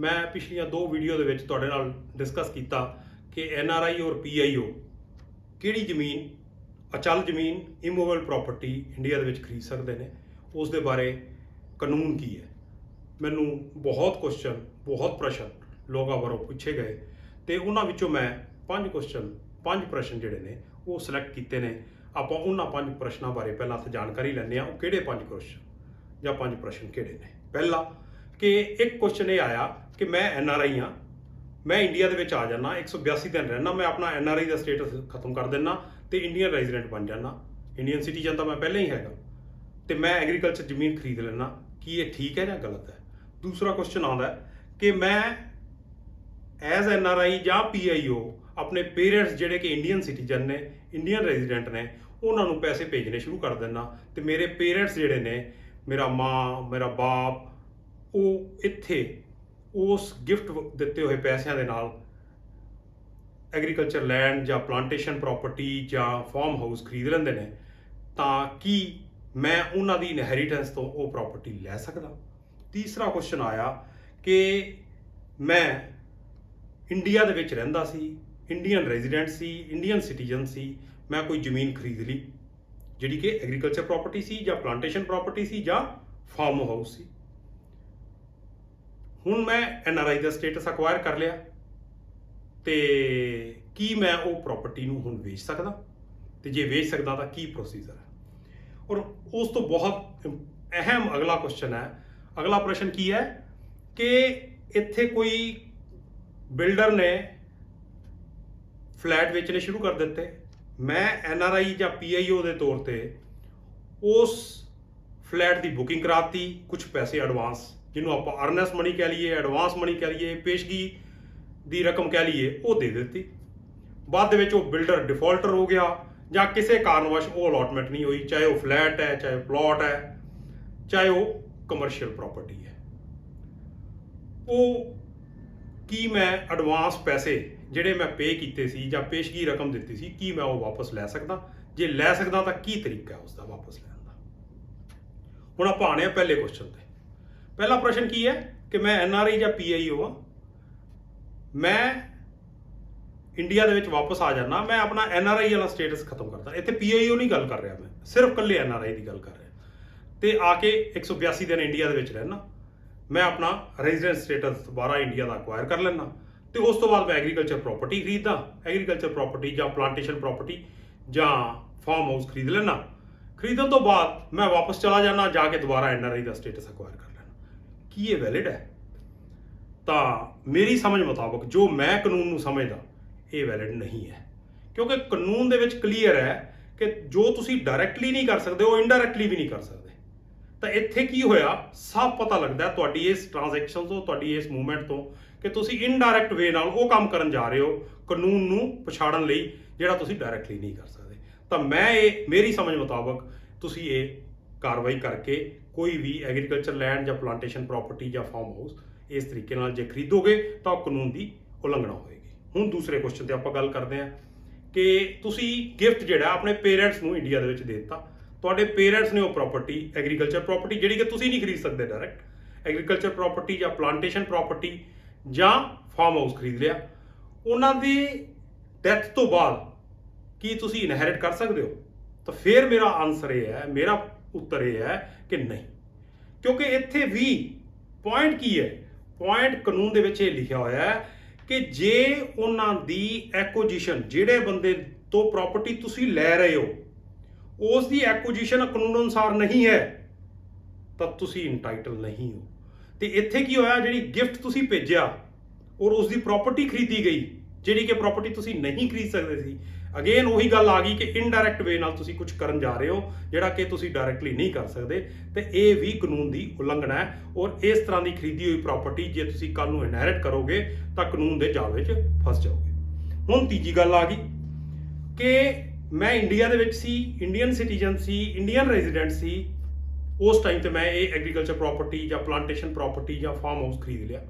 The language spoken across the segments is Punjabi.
मैं पिछलियां 2 वीडियो ਦੇ ਵਿੱਚ ਤੁਹਾਡੇ ਨਾਲ ਡਿਸਕਸ ਕੀਤਾ ਕਿ NRI ਔਰ PIO ਕਿਹੜੀ ਜ਼ਮੀਨ ਅਚਲ ਜ਼ਮੀਨ ਇਮੂਵੇਬਲ ਪ੍ਰਾਪਰਟੀ ਇੰਡੀਆ ਦੇ ਵਿੱਚ ਖਰੀਦ ਸਕਦੇ ਨੇ, ਉਸ ਦੇ ਬਾਰੇ ਕਾਨੂੰਨ ਕੀ ਹੈ। ਮੈਨੂੰ ਬਹੁਤ ਕੁਐਸਚਨ ਬਹੁਤ ਪ੍ਰਸ਼ਨ ਲੋਕਾਂ ਵੱਲੋਂ ਪੁੱਛੇ ਗਏ ਤੇ ਉਹਨਾਂ ਵਿੱਚੋਂ ਮੈਂ 5 ਪ੍ਰਸ਼ਨ ਜਿਹੜੇ ਨੇ ਉਹ ਸਿਲੈਕਟ ਕੀਤੇ ਨੇ। ਆਪਾਂ ਉਹਨਾਂ 5 ਪ੍ਰਸ਼ਨਾਂ ਬਾਰੇ ਪਹਿਲਾਂ ਤਾਂ ਜਾਣਕਾਰੀ ਲੈਂਦੇ ਹਾਂ। ਉਹ ਕਿਹੜੇ 5 ਕੁਐਸਚਨ ਜਾਂ 5 ਪ੍ਰਸ਼ਨ ਕਿਹੜੇ ਨੇ। ਪਹਿਲਾ ਕਿ ਇੱਕ ਕੁਐਸਚਨ ਇਹ ਆਇਆ ਕਿ ਮੈਂ NRI ਹਾਂ, ਮੈਂ ਇੰਡੀਆ ਦੇ ਵਿੱਚ ਆ ਜਾਣਾ, 182 ਦਿਨ ਰਹਿਣਾ, ਮੈਂ ਆਪਣਾ NRI ਦਾ ਸਟੇਟਸ ਖਤਮ ਕਰ ਦਿੰਦਾ ਤੇ ਇੰਡੀਅਨ ਰੈਜ਼ੀਡੈਂਟ ਬਣ ਜਾਣਾ। ਇੰਡੀਅਨ ਸਿਟੀਜ਼ਨ ਤਾਂ ਮੈਂ ਪਹਿਲਾਂ ਹੀ ਹੈਗਾ ਤੇ ਮੈਂ ਐਗਰੀਕਲਚਰ ਜ਼ਮੀਨ ਖਰੀਦ ਲੈਣਾ। ਕੀ ਇਹ ਠੀਕ ਹੈ ਜਾਂ ਗਲਤ ਹੈ। ਦੂਸਰਾ ਕੁਐਸਚਨ ਆਉਂਦਾ ਕਿ ਮੈਂ ਐਜ਼ NRI ਜਾਂ PIO ਆਪਣੇ ਪੇਰੈਂਟਸ ਜਿਹੜੇ ਕਿ ਇੰਡੀਅਨ ਸਿਟੀਜ਼ਨ ਨੇ, ਇੰਡੀਅਨ ਰੈਜ਼ੀਡੈਂਟ ਨੇ, ਉਹਨਾਂ ਨੂੰ ਪੈਸੇ ਭੇਜਣੇ ਸ਼ੁਰੂ ਕਰ ਦੇਣਾ ਤੇ ਮੇਰੇ ਪੇਰੈਂਟਸ ਜਿਹੜੇ ਨੇ, ਮੇਰਾ ਮਾਂ ਮੇਰਾ ਬਾਪ, ਉਹ ਇੱਥੇ ਉਸ ਗਿਫਟ ਦਿੱਤੇ ਹੋਏ ਪੈਸਿਆਂ ਦੇ ਨਾਲ ਐਗਰੀਕਲਚਰ ਲੈਂਡ ਜਾਂ ਪਲਾਂਟੇਸ਼ਨ ਪ੍ਰਾਪਰਟੀ ਜਾਂ ਫਾਰਮ ਹਾਊਸ ਖਰੀਦ ਲੈਂਦੇ ਨੇ, ਤਾਂ ਕੀ ਮੈਂ ਉਹਨਾਂ ਦੀ ਇਨਹੈਰੀਟੈਂਸ ਤੋਂ ਉਹ ਪ੍ਰਾਪਰਟੀ ਲੈ ਸਕਦਾ। ਤੀਸਰਾ ਕੁਐਸਚਨ ਆਇਆ ਕਿ ਮੈਂ ਇੰਡੀਆ ਦੇ ਵਿੱਚ ਰਹਿੰਦਾ ਸੀ, ਇੰਡੀਅਨ ਰੈਜ਼ੀਡੈਂਟ ਸੀ, ਇੰਡੀਅਨ ਸਿਟੀਜ਼ਨ ਸੀ, ਮੈਂ ਕੋਈ ਜ਼ਮੀਨ ਖਰੀਦ ਲਈ ਜਿਹੜੀ ਕਿ ਐਗਰੀਕਲਚਰ ਪ੍ਰਾਪਰਟੀ ਸੀ ਜਾਂ ਪਲਾਂਟੇਸ਼ਨ ਪ੍ਰਾਪਰਟੀ ਸੀ ਜਾਂ ਫਾਰਮ ਹਾਊਸ ਸੀ। ਹੁਣ ਮੈਂ NRI ਦਾ ਸਟੇਟਸ ਅਕਵਾਇਰ ਕਰ ਲਿਆ ਤੇ ਕੀ ਮੈਂ ਉਹ ਪ੍ਰਾਪਰਟੀ ਨੂੰ ਹੁਣ ਵੇਚ ਸਕਦਾ, ਤੇ ਜੇ ਵੇਚ ਸਕਦਾ ਤਾਂ ਕੀ ਪ੍ਰੋਸੀਜਰ ਹੈ। ਔਰ ਉਸ ਤੋਂ ਬਹੁਤ ਅਹਿਮ ਅਗਲਾ ਕੁਐਸਚਨ ਹੈ, ਅਗਲਾ ਪ੍ਰਸ਼ਨ ਕੀ ਹੈ ਕਿ ਇੱਥੇ ਕੋਈ ਬਿਲਡਰ ਨੇ ਫਲੈਟ ਵੇਚਣੇ ਸ਼ੁਰੂ ਕਰ ਦਿੱਤੇ, ਮੈਂ NRI ਜਾਂ PIO ਦੇ ਤੌਰ ਤੇ ਉਸ ਫਲੈਟ ਦੀ ਬੁਕਿੰਗ ਕਰਾਤੀ, ਕੁਝ ਪੈਸੇ ਐਡਵਾਂਸ, ਜਿਹਨੂੰ ਆਪਾਂ ਅਰਨੈਸ ਮਨੀ ਕਹਿ ਲਈਏ, ਐਡਵਾਂਸ ਮਨੀ ਕਹਿ ਲਈਏ, ਪੇਸ਼ਗੀ ਦੀ ਰਕਮ ਕਹਿ ਲਈਏ, ਉਹ ਦੇ ਦਿੱਤੀ। ਬਾਅਦ ਦੇ ਵਿੱਚ ਉਹ ਬਿਲਡਰ ਡਿਫਾਲਟਰ ਹੋ ਗਿਆ ਜਾਂ ਕਿਸੇ ਕਾਰਨਵਸ਼ ਉਹ ਅਲਾਟਮੈਂਟ ਨਹੀਂ ਹੋਈ, ਚਾਹੇ ਉਹ ਫਲੈਟ ਹੈ, ਚਾਹੇ ਪਲਾਟ ਹੈ, ਚਾਹੇ ਉਹ ਕਮਰਸ਼ੀਅਲ ਪ੍ਰਾਪਰਟੀ ਹੈ। ਉਹ ਕੀ ਮੈਂ ਐਡਵਾਂਸ ਪੈਸੇ ਜਿਹੜੇ ਮੈਂ ਪੇ ਕੀਤੇ ਸੀ ਜਾਂ ਪੇਸ਼ਗੀ ਰਕਮ ਦਿੱਤੀ ਸੀ, ਕੀ ਮੈਂ ਉਹ ਵਾਪਸ ਲੈ ਸਕਦਾ। ਜੇ ਲੈ ਸਕਦਾ ਤਾਂ ਕੀ ਤਰੀਕਾ ਹੈ ਉਸ ਦਾ ਵਾਪਸ ਲੈਣ ਦਾ। ਹੁਣ ਆਪਾਂ ਆਉਣੇ ਆ ਪਹਿਲੇ ਕੁਐਸਚਨ ਤੇ। ਪਹਿਲਾ ਪ੍ਰਸ਼ਨ ਕੀ ਹੈ ਕਿ ਮੈਂ NRI ਜਾਂ PIO ਹਾਂ, ਮੈਂ ਇੰਡੀਆ ਦੇ ਵਿੱਚ ਵਾਪਸ ਆ ਜਾਣਾ, ਮੈਂ ਆਪਣਾ NRI ਵਾਲਾ ਸਟੇਟਸ ਖਤਮ ਕਰਦਾ। ਇੱਥੇ PIO ਨਹੀਂ ਗੱਲ ਕਰ ਰਿਹਾ, ਮੈਂ ਸਿਰਫ ਇਕੱਲੇ NRI ਦੀ ਗੱਲ ਕਰ ਰਿਹਾ ਤੇ ਆ ਕੇ 182 ਦਿਨ ਇੰਡੀਆ ਦੇ ਵਿੱਚ ਰਹਿਣਾ, ਮੈਂ ਆਪਣਾ ਰੈਜ਼ੀਡੈਂਟ ਸਟੇਟਸ ਦੁਬਾਰਾ ਇੰਡੀਆ ਦਾ ਅਕਵਾਇਰ ਕਰ ਲੈਣਾ ਤੇ ਉਸ ਤੋਂ ਬਾਅਦ ਮੈਂ ਐਗਰੀਕਲਚਰ ਪ੍ਰਾਪਰਟੀ ਖਰੀਦਦਾ, ਐਗਰੀਕਲਚਰ ਪ੍ਰਾਪਰਟੀ ਜਾਂ ਪਲਾਂਟੇਸ਼ਨ ਪ੍ਰਾਪਰਟੀ ਜਾਂ ਫਾਰਮ ਹਾਊਸ ਖਰੀਦ ਲੈਣਾ। ਖਰੀਦਣ ਤੋਂ ਬਾਅਦ ਮੈਂ ਵਾਪਸ ਚਲਾ ਜਾਣਾ, ਜਾ ਕੇ ਦੁਬਾਰਾ NRI ਦਾ ਸਟੇਟਸ ਅਕਵਾਇਰ ਕਰ ਲੈਣਾ। ਕੀ ਇਹ ਵੈਲਿਡ ਹੈ? ਤਾਂ ਮੇਰੀ ਸਮਝ ਮੁਤਾਬਕ, ਜੋ ਮੈਂ ਕਾਨੂੰਨ ਨੂੰ ਸਮਝਦਾ, ਇਹ ਵੈਲਿਡ ਨਹੀਂ ਹੈ, ਕਿਉਂਕਿ ਕਾਨੂੰਨ ਦੇ ਵਿੱਚ ਕਲੀਅਰ ਹੈ ਕਿ ਜੋ ਤੁਸੀਂ ਡਾਇਰੈਕਟਲੀ ਨਹੀਂ ਕਰ ਸਕਦੇ ਉਹ ਇਨਡਾਇਰੈਕਟਲੀ ਵੀ ਨਹੀਂ ਕਰ ਸਕਦੇ। ਤਾਂ ਇੱਥੇ ਕੀ ਹੋਇਆ, ਸਾਫ਼ ਪਤਾ ਲੱਗਦਾ ਤੁਹਾਡੀ ਇਸ ਟ੍ਰਾਂਜੈਕਸ਼ਨ ਤੋਂ, ਤੁਹਾਡੀ ਇਸ ਮੂਵਮੈਂਟ ਤੋਂ, ਕਿ ਤੁਸੀਂ ਇਨਡਾਇਰੈਕਟ ਵੇ ਨਾਲ ਉਹ ਕੰਮ ਕਰਨ ਜਾ ਰਹੇ ਹੋ ਕਾਨੂੰਨ ਨੂੰ ਪਛਾੜਨ ਲਈ ਜਿਹੜਾ ਤੁਸੀਂ ਡਾਇਰੈਕਟਲੀ ਨਹੀਂ ਕਰ ਸਕਦੇ। ਤਾਂ ਮੇਰੀ ਸਮਝ ਮੁਤਾਬਕ ਤੁਸੀਂ ਇਹ ਕਾਰਵਾਈ ਕਰਕੇ ਕੋਈ ਵੀ ਐਗਰੀਕਲਚਰ ਲੈਂਡ ਜਾਂ ਪਲਾਂਟੇਸ਼ਨ ਪ੍ਰਾਪਰਟੀ ਜਾਂ ਫਾਰਮ ਹਾਊਸ ਇਸ ਤਰੀਕੇ ਨਾਲ ਜੇ ਖਰੀਦੋਗੇ ਤਾਂ ਉਹ ਕਾਨੂੰਨ ਦੀ ਉਲੰਘਣਾ ਹੋਏਗੀ। ਹੁਣ ਦੂਸਰੇ ਕੁਐਸਚਨ ਤੇ ਆਪਾਂ ਗੱਲ ਕਰਦੇ ਹਾਂ ਕਿ ਤੁਸੀਂ ਗਿਫਟ ਜਿਹੜਾ ਆਪਣੇ ਪੇਰੈਂਟਸ ਨੂੰ ਇੰਡੀਆ ਦੇ ਵਿੱਚ ਦੇ ਦਿੱਤਾ, ਤੁਹਾਡੇ ਪੇਰੈਂਟਸ ਨੇ ਉਹ ਪ੍ਰਾਪਰਟੀ, ਐਗਰੀਕਲਚਰ ਪ੍ਰਾਪਰਟੀ ਜਿਹੜੀ ਕਿ ਤੁਸੀਂ ਨਹੀਂ ਖਰੀਦ ਸਕਦੇ ਡਾਇਰੈਕਟ, ਐਗਰੀਕਲਚਰ ਪ੍ਰਾਪਰਟੀ ਜਾਂ ਪਲਾਂਟੇਸ਼ਨ ਪ੍ਰਾਪਰਟੀ ਜਾਂ ਫਾਰਮ ਹਾਊਸ ਖਰੀਦ ਲਿਆ, ਉਹਨਾਂ ਦੀ ਡੈਥ ਤੋਂ ਬਾਅਦ ਕੀ ਤੁਸੀਂ ਇਨਹੈਰਿਟ ਕਰ ਸਕਦੇ ਹੋ? ਤਾਂ ਫਿਰ ਮੇਰਾ ਆਨਸਰ ਇਹ ਹੈ, ਮੇਰਾ ਉੱਤਰ ਇਹ ਹੈ ਕਿ ਨਹੀਂ, ਕਿਉਂਕਿ ਇੱਥੇ ਵੀ ਪੁਆਇੰਟ ਕੀ ਹੈ, ਪੁਆਇੰਟ ਕਾਨੂੰਨ ਦੇ ਵਿੱਚ ਇਹ ਲਿਖਿਆ ਹੋਇਆ ਹੈ ਕਿ ਜੇ ਉਹਨਾਂ ਦੀ ਐਕੁਜੀਸ਼ਨ, ਜਿਹੜੇ ਬੰਦੇ ਤੋਂ ਪ੍ਰਾਪਰਟੀ ਤੁਸੀਂ ਲੈ ਰਹੇ ਹੋ, ਉਸ ਦੀ ਐਕੁਜੀਸ਼ਨ ਕਾਨੂੰਨ ਅਨੁਸਾਰ ਨਹੀਂ ਹੈ ਤਾਂ ਤੁਸੀਂ ਇੰਟਾਈਟਲ ਨਹੀਂ ਹੋ। ਤੇ ਇੱਥੇ ਕੀ ਹੋਇਆ, ਜਿਹੜੀ ਗਿਫਟ ਤੁਸੀਂ ਭੇਜਿਆ ਔਰ ਉਸ ਦੀ ਪ੍ਰਾਪਰਟੀ ਖਰੀਦੀ ਗਈ, ਜਿਹੜੀ ਕਿ ਪ੍ਰਾਪਰਟੀ ਤੁਸੀਂ ਨਹੀਂ ਖਰੀਦ ਸਕਦੇ ਸੀ। ਅਗੇਨ ਉਹੀ ਗੱਲ ਆ ਗਈ ਕਿ ਇਨਡਾਇਰੈਕਟ ਵੇ ਨਾਲ ਤੁਸੀਂ ਕੁਝ ਕਰਨ ਜਾ ਰਹੇ ਹੋ ਜਿਹੜਾ ਕਿ ਤੁਸੀਂ ਡਾਇਰੈਕਟਲੀ ਨਹੀਂ ਕਰ ਸਕਦੇ, ਤੇ ਇਹ ਵੀ ਕਾਨੂੰਨ ਦੀ ਉਲੰਘਣਾ ਹੈ। ਔਰ ਇਸ ਤਰ੍ਹਾਂ ਦੀ ਖਰੀਦੀ ਹੋਈ ਪ੍ਰਾਪਰਟੀ ਜੇ ਤੁਸੀਂ ਕੱਲ ਨੂੰ ਇਨਹੈਰਿਟ ਕਰੋਗੇ ਤਾਂ ਕਾਨੂੰਨ ਦੇ ਜਾਲ ਵਿੱਚ ਫਸ ਜਾਓਗੇ। ਹੁਣ ਤੀਜੀ ਗੱਲ ਆ ਗਈ ਕਿ ਮੈਂ ਇੰਡੀਆ ਦੇ ਵਿੱਚ ਸੀ, ਇੰਡੀਅਨ ਸਿਟੀਜ਼ਨ ਸੀ, ਇੰਡੀਅਨ ਰੈਜ਼ੀਡੈਂਟ ਸੀ, ਉਸ ਟਾਈਮ ਤੇ ਮੈਂ ਇਹ ਐਗਰੀਕਲਚਰ ਪ੍ਰਾਪਰਟੀ ਜਾਂ ਪਲਾਂਟੇਸ਼ਨ ਪ੍ਰਾਪਰਟੀ ਜਾਂ ਫਾਰਮ ਹਾਊਸ ਖਰੀਦ ਲਿਆ।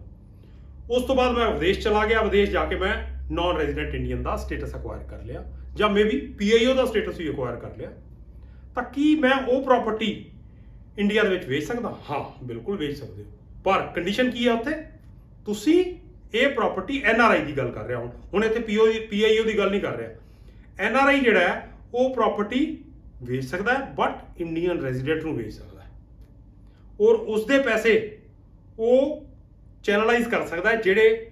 ਉਸ ਤੋਂ ਬਾਅਦ ਮੈਂ ਵਿਦੇਸ਼ ਚਲਾ ਗਿਆ, ਵਿਦੇਸ਼ ਜਾ ਕੇ ਮੈਂ ਨਾਨ ਰੈਜ਼ੀਡੈਂਟ ਇੰਡੀਅਨ ਦਾ ਸਟੇਟਸ ਅਕਵਾਇਰ ਕਰ ਲਿਆ ਜਾਂ ਮੇਬੀ PIO ਦਾ ਸਟੇਟਸ ਵੀ ਅਕਵਾਇਰ ਕਰ ਲਿਆ। ਤਾਂ ਕੀ ਮੈਂ ਉਹ ਪ੍ਰਾਪਰਟੀ ਇੰਡੀਆ ਦੇ ਵਿੱਚ ਵੇਚ ਸਕਦਾ? ਹਾਂ, ਬਿਲਕੁਲ ਵੇਚ ਸਕਦੇ ਹੋ, ਪਰ ਕੰਡੀਸ਼ਨ ਕੀ ਹੈ ਉੱਥੇ ਤੁਸੀਂ ਇਹ ਪ੍ਰਾਪਰਟੀ NRI ਦੀ ਗੱਲ ਕਰ ਰਿਹਾ ਹੁਣ ਇੱਥੇ PIO ਦੀ ਗੱਲ ਨਹੀਂ ਕਰ ਰਿਹਾ। NRI ਜਿਹੜਾ ਹੈ ਉਹ ਪ੍ਰਾਪਰਟੀ ਵੇਚ ਸਕਦਾ ਹੈ, ਬਟ ਇੰਡੀਅਨ ਰੈਜ਼ੀਡੈਂਟ ਨੂੰ ਵੇਚ ਸਕਦਾ ਹੈ, ਔਰ ਉਸਦੇ ਪੈਸੇ ਉਹ ਚੈਨਲਾਈਜ਼ ਕਰ ਸਕਦਾ ਹੈ ਜਿਹੜੇ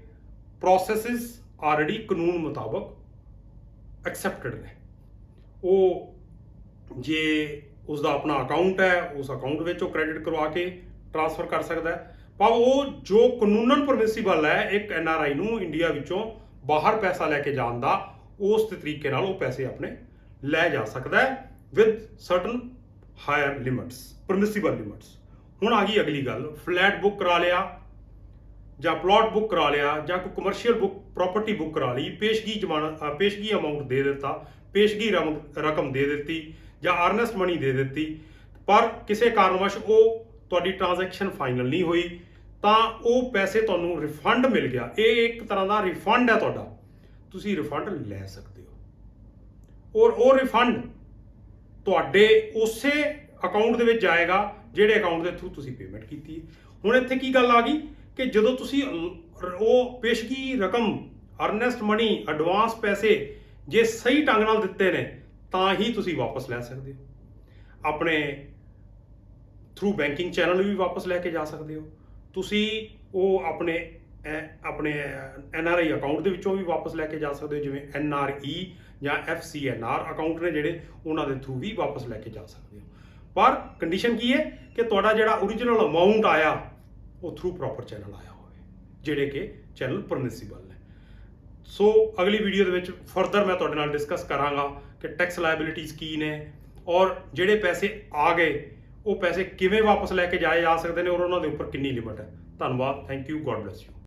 ਪ੍ਰੋਸੈਸਿਸ ਆਲਰੇਡੀ ਕਾਨੂੰਨ ਮੁਤਾਬਕ ਐਕਸੈਪਟਡ ਨੇ। ਉਹ ਜੇ ਉਸਦਾ ਆਪਣਾ ਅਕਾਊਂਟ ਹੈ, ਉਸ ਅਕਾਊਂਟ ਵਿੱਚ ਉਹ ਕ੍ਰੈਡਿਟ ਕਰਵਾ ਕੇ ਟ੍ਰਾਂਸਫਰ ਕਰ ਸਕਦਾ ਹੈ। ਪਰ ਉਹ ਜੋ ਕਾਨੂੰਨਨ ਪਰਮਿਸਿਬਲ ਹੈ ਇੱਕ NRI ਨੂੰ ਇੰਡੀਆ ਵਿੱਚੋਂ ਬਾਹਰ ਪੈਸਾ ਲੈ ਕੇ ਜਾਣ ਦਾ, ਉਸ ਤਰੀਕੇ ਨਾਲ ਉਹ ਪੈਸੇ ਆਪਣੇ ਲੈ ਜਾ ਸਕਦਾ ਹੈ with certain higher limits, permissible limits. ਹੁਣ ਆ ਗਈ ਅਗਲੀ ਗੱਲ, ਫਲੈਟ ਬੁੱਕ ਕਰਾ ਲਿਆ ਜਾਂ ਪਲਾਟ ਬੁੱਕ ਕਰਾ ਲਿਆ ਜਾਂ ਕੋਈ ਕਮਰਸ਼ੀਅਲ ਬੁੱਕ ਪ੍ਰਾਪਰਟੀ ਬੁੱਕ ਕਰਾ ਲਈ, ਪੇਸ਼ਗੀ ਅਮਾਊਂਟ ਦੇ ਦਿੱਤਾ, ਪੇਸ਼ਗੀ ਰਕਮ ਦੇ ਦਿੱਤੀ ਜਾਂ ਅਰਨੈਸਟ ਮਨੀ ਦੇ ਦਿੱਤੀ, ਪਰ ਕਿਸੇ ਕਾਰਨਵਸ਼ ਉਹ ਤੁਹਾਡੀ ਟ੍ਰਾਂਜੈਕਸ਼ਨ ਫਾਈਨਲ ਨਹੀਂ ਹੋਈ, ਤਾਂ ਉਹ ਪੈਸੇ ਤੁਹਾਨੂੰ ਰਿਫੰਡ ਮਿਲ ਗਿਆ। ਇਹ ਇੱਕ ਤਰ੍ਹਾਂ ਦਾ ਰਿਫੰਡ ਹੈ ਤੁਹਾਡਾ, ਤੁਸੀਂ ਰਿਫੰਡ ਲੈ ਸਕਦੇ ਹੋ, ਔਰ ਉਹ ਰਿਫੰਡ ਤੁਹਾਡੇ ਉਸੇ ਅਕਾਊਂਟ ਦੇ ਵਿੱਚ ਜਾਏਗਾ ਜਿਹੜੇ ਅਕਾਊਂਟ ਦੇ ਥਰੂ ਤੁਸੀਂ ਪੇਮੈਂਟ ਕੀਤੀ ਹੈ। ਹੁਣ ਇੱਥੇ ਕੀ ਗੱਲ ਆ ਗਈ ਕਿ ਜਦੋਂ ਤੁਸੀਂ ਉਹ ਪੇਸ਼ਗੀ ਰਕਮ, ਅਰਨੈਸਟ ਮਨੀ, ਐਡਵਾਂਸ ਪੈਸੇ ਜੇ ਸਹੀ ਢੰਗ ਨਾਲ ਦਿੱਤੇ ਨੇ ਤਾਂ ਹੀ ਤੁਸੀਂ ਵਾਪਸ ਲੈ ਸਕਦੇ ਹੋ। ਆਪਣੇ ਥਰੂ ਬੈਂਕਿੰਗ ਚੈਨਲ ਵੀ ਵਾਪਸ ਲੈ ਕੇ ਜਾ ਸਕਦੇ ਹੋ। ਤੁਸੀਂ ਉਹ ਆਪਣੇ NRI ਅਕਾਊਂਟ ਦੇ ਵਿੱਚੋਂ ਵੀ ਵਾਪਸ ਲੈ ਕੇ ਜਾ ਸਕਦੇ ਹੋ, ਜਿਵੇਂ NRE ਜਾਂ FCNR ਅਕਾਊਂਟ ਨੇ ਜਿਹੜੇ, ਉਹਨਾਂ ਦੇ ਥਰੂ ਵੀ ਵਾਪਸ ਲੈ ਕੇ ਜਾ ਸਕਦੇ ਹੋ। ਪਰ ਕੰਡੀਸ਼ਨ ਕੀ ਹੈ ਕਿ ਤੁਹਾਡਾ ਜਿਹੜਾ ਓਰੀਜਨਲ ਅਮਾਊਂਟ ਆਇਆ ਉਹ ਥਰੂ ਪ੍ਰੋਪਰ ਚੈਨਲ ਆਇਆ ਹੋਵੇ, ਜਿਹੜੇ ਕਿ ਚੈਨਲ ਪਰਮਿਸਿਬਲ ਨੇ। ਸੋ ਅਗਲੀ ਵੀਡੀਓ ਦੇ ਵਿੱਚ ਫਰਦਰ ਮੈਂ ਤੁਹਾਡੇ ਨਾਲ ਡਿਸਕਸ ਕਰਾਂਗਾ ਕਿ ਟੈਕਸ ਲਾਇਬਿਲਿਟੀਜ਼ ਕੀ ਨੇ, ਔਰ ਜਿਹੜੇ ਪੈਸੇ ਆ ਗਏ ਉਹ ਪੈਸੇ ਕਿਵੇਂ ਵਾਪਸ ਲੈ ਕੇ ਜਾਏ ਜਾ ਸਕਦੇ ਨੇ, ਔਰ ਉਹਨਾਂ ਦੇ ਉੱਪਰ ਕਿੰਨੀ ਲਿਮਿਟ ਹੈ। ਧੰਨਵਾਦ, thank you, God bless you.